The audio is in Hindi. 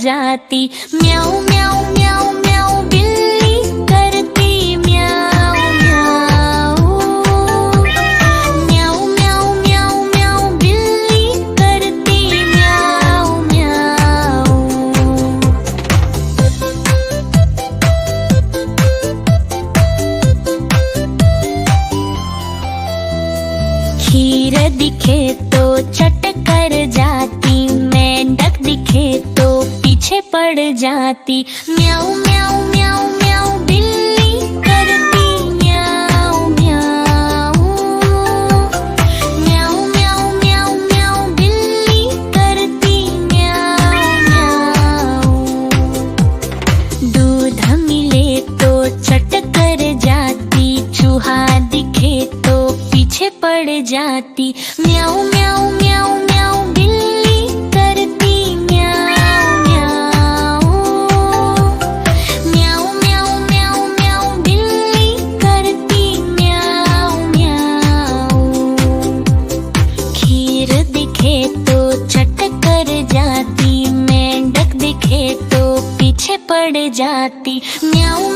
जाती। म्याऊं म्याऊं म्याऊं म्याऊं बिल्ली करती म्याऊं म्याऊं। म्याऊं म्याऊं म्याऊं म्याऊं बिल्ली करती म्याऊं म्याऊं। खीर दिखे तो चट कर जाती, मेंढक दिखे तो पीछे पड़ जाती। म्याऊं म्याऊं म्याऊं म्याऊं बिल्ली करती म्याऊं म्याऊं। म्याऊं म्याऊं म्याऊं म्याऊं बिल्ली करती म्याऊं म्याऊं। दूध मिले तो चट कर जाती, चूहा दिखे तो पीछे पड़ जाती। म्याऊं म्याऊं म्याऊं म्याऊं बिल्ली करती म्याऊं म्याऊं। म्याऊं म्याऊं म्याऊं म्याऊं बिल्ली करती म्याऊं म्याऊं। खीर दिखे तो चट कर जाती, मेंढक दिखे तो पीछे पड़ जाती। म्याऊं